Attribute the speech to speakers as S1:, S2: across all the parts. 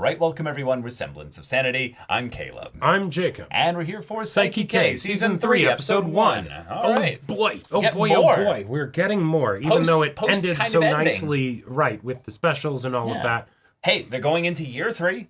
S1: right, welcome everyone with Semblance of Sanity. I'm Caleb.
S2: I'm Jacob.
S1: And we're here for
S2: Saiki K, Season 3, Episode 1.
S1: All right.
S2: Boy.
S1: Get
S2: Oh
S1: more.
S2: boy. We're getting more. Even though it
S1: Post
S2: ended
S1: kind
S2: so
S1: of ending.
S2: nicely, right, with the specials and all of that.
S1: Hey, they're going into year 3.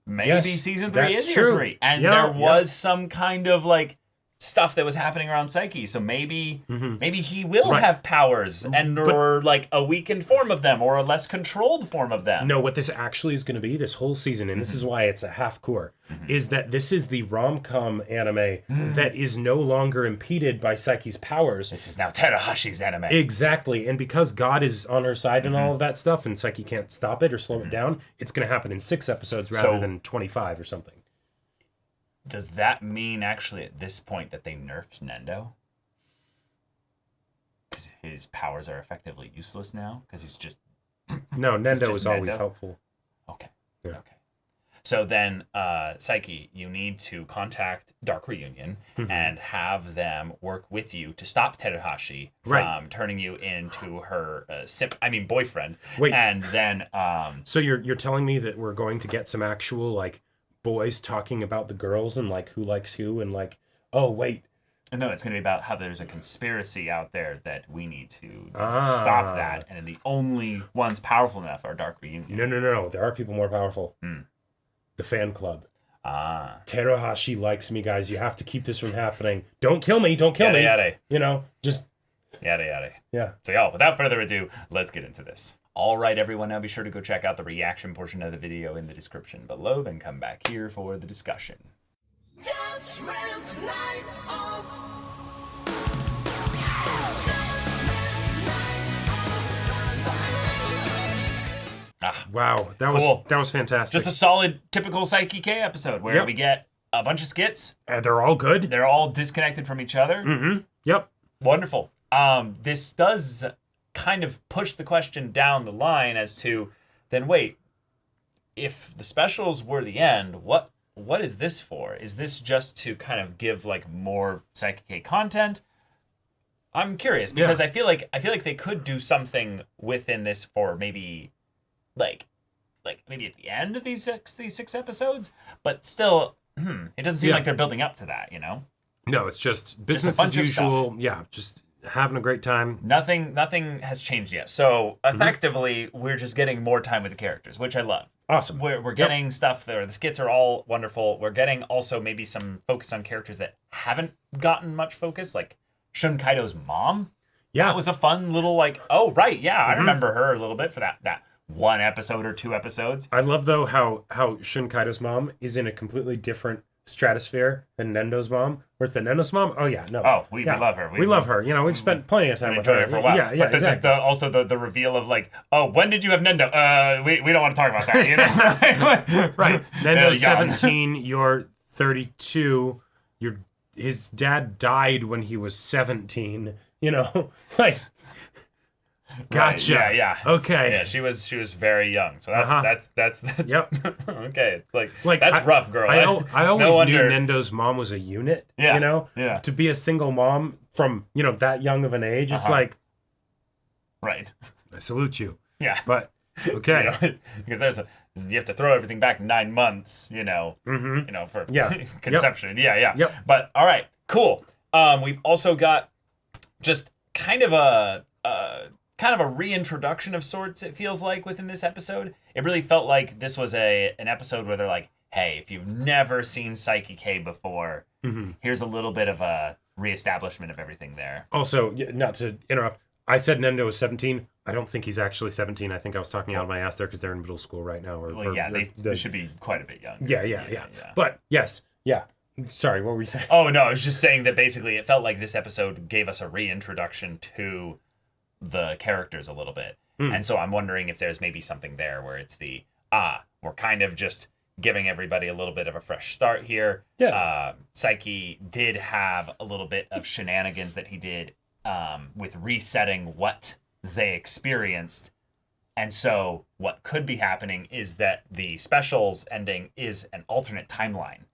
S1: Maybe
S2: Yes,
S1: Season 3
S2: that's
S1: is
S2: true.
S1: year 3. And
S2: Yeah,
S1: there was some kind of like stuff that was happening around Saiki, so maybe he will have powers or like a weakened form of them or a less controlled form of them.
S2: No, what this actually is going to be this whole season, and this is why it's a half core, is that this is the rom-com anime that is no longer impeded by Saiki's powers.
S1: This is now Terahashi's anime.
S2: Exactly, and because God is on her side and all of that stuff, and Saiki can't stop it or slow it down, it's going to happen in 6 episodes rather than 25 or something.
S1: Does that mean actually at this point that they nerfed Nendo? Because his powers are effectively useless now? Because he's just...
S2: No, Nendo
S1: just
S2: is always
S1: Nendo?
S2: helpful.
S1: Okay.
S2: Yeah.
S1: Okay. So then, Saiki, you need to contact Dark Reunion and have them work with you to stop Teruhashi from turning you into her boyfriend.
S2: Wait.
S1: And then...
S2: So you're telling me that we're going to get some actual, like, boys talking about the girls and, like, who likes who and, like, oh, wait.
S1: No, it's going to be about how there's a conspiracy out there that we need to stop that. And the only ones powerful enough are Dark Reunion.
S2: No. There are people more powerful. The fan club. Teruhashi likes me, guys. You have to keep this from happening. Don't kill me. Don't kill me.
S1: Yada.
S2: You know, just...
S1: Yada.
S2: Yeah.
S1: So y'all, without further ado, let's get into this. All right, everyone, now be sure to go check out the reaction portion of the video in the description below, then come back here for the discussion.
S3: Judgment lights up.
S2: Wow. That
S1: Cool.
S2: was fantastic.
S1: Just a solid, typical Saiki K episode where
S2: Yep.
S1: we get a bunch of skits.
S2: And they're all good.
S1: They're all disconnected from each other.
S2: Yep.
S1: Wonderful. This does kind of push the question down the line as to, then wait, if the specials were the end, what is this for? Is this just to kind of give like more Saiki K content? I'm curious because I feel like they could do something within this for maybe like maybe at the end of these six episodes, but still it doesn't seem like they're building up to that, you know?
S2: No, it's just business
S1: bunch
S2: as
S1: of
S2: usual.
S1: stuff.
S2: Yeah, just having a great time.
S1: Nothing has changed yet. So effectively, we're just getting more time with the characters, which I love.
S2: Awesome.
S1: We're getting stuff there. The skits are all wonderful. We're getting also maybe some focus on characters that haven't gotten much focus, like Shun Kaido's mom.
S2: Yeah.
S1: That was a fun little like, oh, right, yeah, I remember her a little bit for that one episode or 2 episodes.
S2: I love, though, how Shun Kaido's mom is in a completely different stratosphere than Nendo's mom. Whereas the Nendo's mom, oh, yeah, no.
S1: Oh, we love her.
S2: We love her. You know, we've spent plenty of time with
S1: Enjoy
S2: her.
S1: it for a while.
S2: Yeah,
S1: but
S2: exactly.
S1: also the reveal of like, oh, when did you have Nendo? We don't want to talk about that, you know?
S2: Right. Nendo's
S1: young.
S2: 17, you're 32. His dad died when he was 17. You know, like, gotcha.
S1: Right, yeah.
S2: Okay.
S1: Yeah, she was very young. So that's
S2: Yep.
S1: okay. It's like that's
S2: I-
S1: rough, girl.
S2: I always
S1: no
S2: knew
S1: wonder-
S2: Nendo's mom was a unit.
S1: Yeah,
S2: You know?
S1: yeah.
S2: To be a single mom from, that young of an age, it's like,
S1: Right.
S2: I salute you.
S1: Yeah.
S2: But, okay.
S1: Because you have to throw everything back 9 months, for conception. Yeah.
S2: Yep.
S1: But all right, cool. We've also got just kind of a reintroduction of sorts, it feels like, within this episode. It really felt like this was an episode where they're like, hey, if you've never seen Saiki K before, here's a little bit of a reestablishment of everything there.
S2: Also, not to interrupt, I said Nendo was 17. I don't think he's actually 17. I think I was talking out of my ass there because they're in middle school right now.
S1: They should be quite a bit young.
S2: Yeah. But, yes, yeah. Sorry, what were you saying?
S1: Oh, no, I was just saying that basically it felt like this episode gave us a reintroduction to the characters a little bit. And so I'm wondering if there's maybe something there where it's we're kind of just giving everybody a little bit of a fresh start here.
S2: Yeah.
S1: Saiki did have a little bit of shenanigans that he did with resetting what they experienced. And so what could be happening is that the specials ending is an alternate timeline.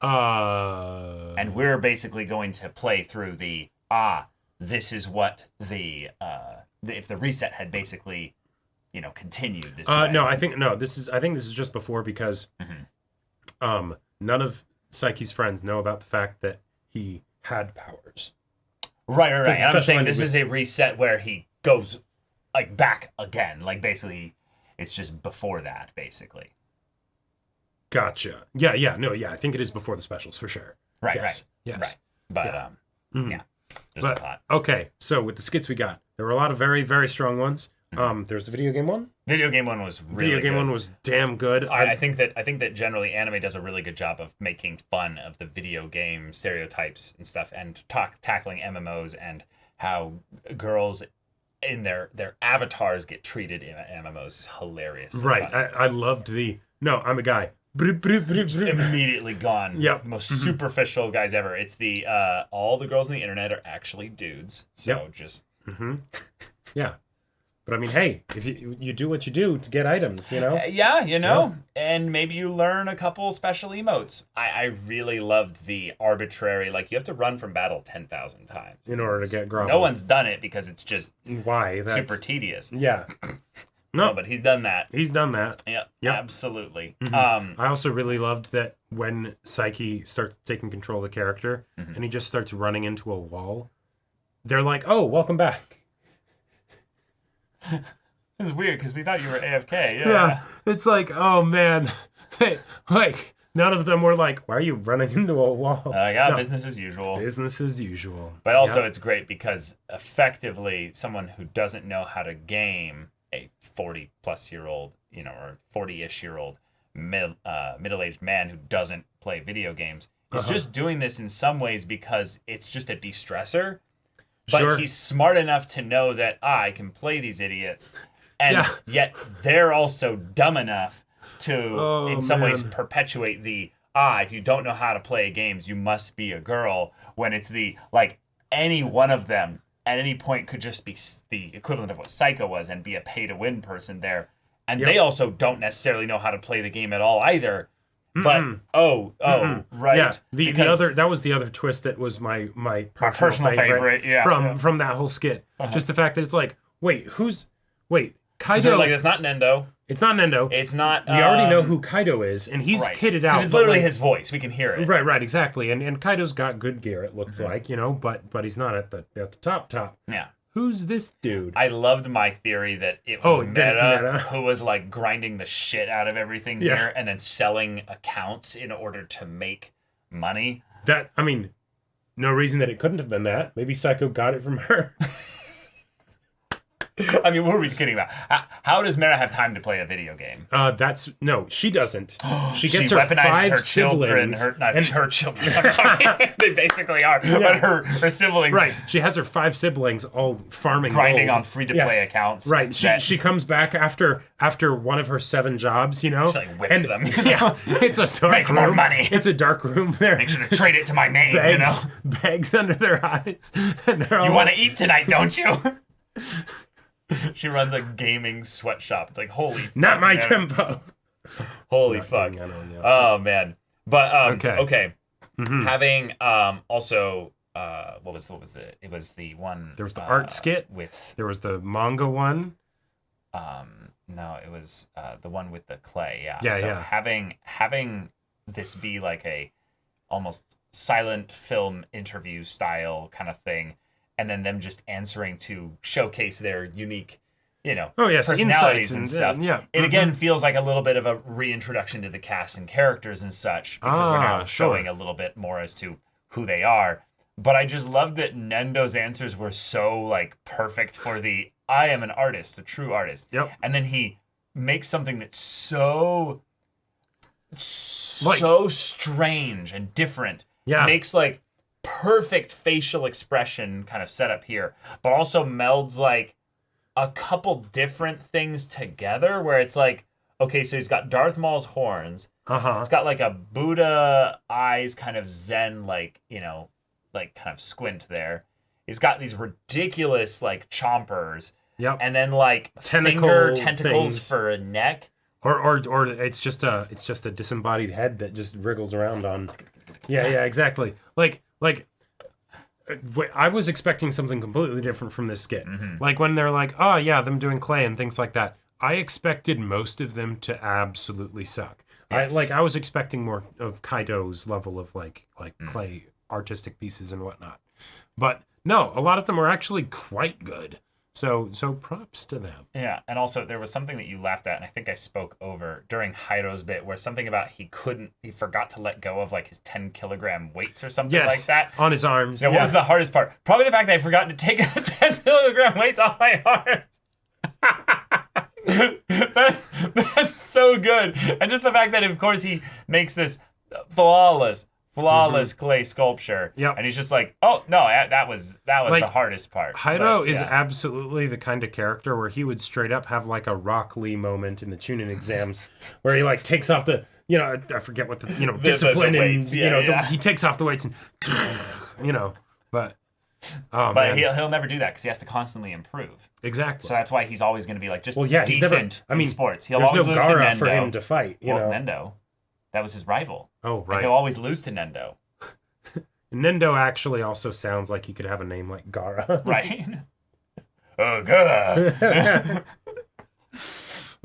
S1: And we're basically going to play through this is what if the reset had basically continued this way.
S2: No, I think this is just before because none of Saiki's friends know about the fact that he had powers.
S1: Right. And I'm saying this is a reset where he goes like back again. Like basically, it's just before that, basically.
S2: Gotcha. Yeah. I think it is before the specials for sure.
S1: Right.
S2: Yes.
S1: Right. But just a thought.
S2: Okay, so with the skits we got, there were a lot of very, very strong ones. There's the video game one.
S1: Video game one was really
S2: Video game
S1: good.
S2: one was damn good.
S1: I think that generally anime does a really good job of making fun of the video game stereotypes and stuff, and tackling MMOs and how girls in their avatars get treated in MMOs is hilarious.
S2: Right. I loved the I'm a guy.
S1: Immediately gone.
S2: Yep.
S1: Most superficial guys ever. It's the all the girls on the internet are actually dudes. So just
S2: yeah. But I mean, hey, if you do what you do to get items,
S1: Yeah, and maybe you learn a couple special emotes. I really loved the arbitrary, like you have to run from battle 10,000 times
S2: in order to get grovel.
S1: No one's done it because it's just
S2: That's
S1: super tedious.
S2: Yeah.
S1: No, but he's done that.
S2: Yep.
S1: Absolutely.
S2: I also really loved that when Saiki starts taking control of the character and he just starts running into a wall, they're like, "Oh, welcome back."
S1: It's weird because we thought you were AFK.
S2: Yeah. It's like, oh man, like none of them were like, "Why are you running into a wall?"
S1: Business as usual.
S2: Business as usual.
S1: But also, it's great because effectively, someone who doesn't know how to game, a 40-plus-year-old, or 40-ish-year-old middle-aged man who doesn't play video games is just doing this in some ways because it's just a de-stressor. But he's smart enough to know that I can play these idiots, and yet they're also dumb enough to, in some ways, perpetuate the if you don't know how to play games, you must be a girl. When it's any one of them at any point could just be the equivalent of what Psycho was and be a pay-to-win person there. And they also don't necessarily know how to play the game at all either. But, right.
S2: Yeah, that was the other twist that was my personal favorite from that whole skit. Just the fact that it's like, Kaido...
S1: So it's not Nendo.
S2: It's not Nendo.
S1: It's not...
S2: we already know who Kaido is, and he's kitted out.
S1: It's literally his voice. We can hear it.
S2: Right, exactly. And Kaido's got good gear, it looks like, but he's not at the top.
S1: Yeah.
S2: Who's this dude?
S1: I loved my theory that it was Meta who was grinding the shit out of everything here and then selling accounts in order to make money.
S2: No reason that it couldn't have been that. Maybe Psycho got it from her.
S1: What are we kidding about? How does Mera have time to play a video game?
S2: She doesn't. She
S1: gets
S2: her
S1: weaponizes
S2: 5
S1: her
S2: siblings.
S1: Her children. They basically are. But her siblings.
S2: Right. She has her 5 siblings all farming
S1: grinding
S2: gold.
S1: on free-to-play accounts.
S2: Right. She comes back after one of her 7 jobs,
S1: She whips them.
S2: It's a dark
S1: Make
S2: room.
S1: more money.
S2: It's a dark room there.
S1: Make sure to trade it to my name,
S2: Bags under their eyes. And
S1: you want to eat tonight, don't you? She runs a gaming sweatshop. It's holy
S2: not my tempo.
S1: Holy fuck. Oh man. But okay. Having also what was it was the one
S2: there was the art skit there was the manga one.
S1: No, it was the one with the clay.
S2: Yeah.
S1: Having this be a almost silent film interview style kind of thing, and then them just answering to showcase their unique, personalities and stuff. It again feels like a little bit of a reintroduction to the cast and characters and such, because we're now showing a little bit more as to who they are. But I just loved that Nendo's answers were so perfect for the I am an artist, a true artist.
S2: Yep.
S1: And then he makes something that's so strange and different.
S2: Yeah.
S1: Makes perfect facial expression kind of setup here, but also melds a couple different things together where it's okay, so he's got Darth Maul's horns. It's got a Buddha eyes, kind of Zen, kind of squint there. He's got these ridiculous chompers.
S2: Yep.
S1: And then tentacles for a neck.
S2: Or it's just a disembodied head that just wriggles around on. Yeah, exactly. I was expecting something completely different from this skit. When they're them doing clay and things like that. I expected most of them to absolutely suck.
S1: Yes.
S2: I was expecting more of Kaido's level of like clay artistic pieces and whatnot. But no, a lot of them were actually quite good. So props to them.
S1: Yeah, and also there was something that you laughed at, and I think I spoke over during Hydo's bit, where something about he forgot to let go of like his 10-kilogram weights or something like that.
S2: On his arms.
S1: Yeah, what was the hardest part? Probably the fact that I forgot to take the 10-kilogram weights off my arms. That's so good. And just the fact that, of course, he makes this flawless clay sculpture.
S2: Yep.
S1: And he's just like, oh, no, that was like, the hardest part.
S2: Hydo is absolutely the kind of character where he would straight up have like a Rock Lee moment in the Chunin exams where he like takes off the, I forget what the, discipline
S1: the weights,
S2: and, he takes off the weights and, but... Oh,
S1: but
S2: man.
S1: he'll never do that because he has to constantly improve.
S2: Exactly.
S1: So that's why he's always going to be like just
S2: he's
S1: decent in sports. He'll always lose
S2: Gaara
S1: to Nendo.
S2: for him to fight.
S1: Nendo, that was his rival.
S2: Oh, right.
S1: And he'll always lose to Nendo.
S2: Nendo actually also sounds like he could have a name like Gaara.
S1: Right? Oh, God.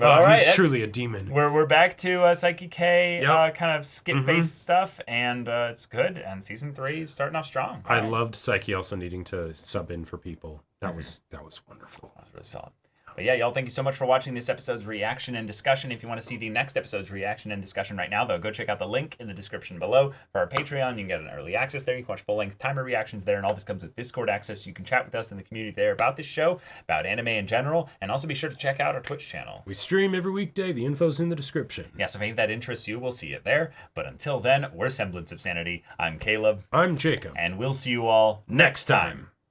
S1: All right,
S2: he's truly a demon.
S1: We're back to Saiki K kind of skit-based stuff, and it's good. And season 3 is starting off strong.
S2: I loved Saiki also needing to sub in for people. That was wonderful.
S1: That was really solid. But yeah, y'all, thank you so much for watching this episode's reaction and discussion. If you want to see the next episode's reaction and discussion right now, though, go check out the link in the description below for our Patreon. You can get an early access there. You can watch full-length timer reactions there, and all this comes with Discord access. So you can chat with us in the community there about this show, about anime in general, and also be sure to check out our Twitch channel.
S2: We stream every weekday. The info's in the description.
S1: Yeah, so if any of that interests you, we'll see it there. But until then, we're Semblance of Sanity. I'm Caleb.
S2: I'm Jacob.
S1: And we'll see you all next time.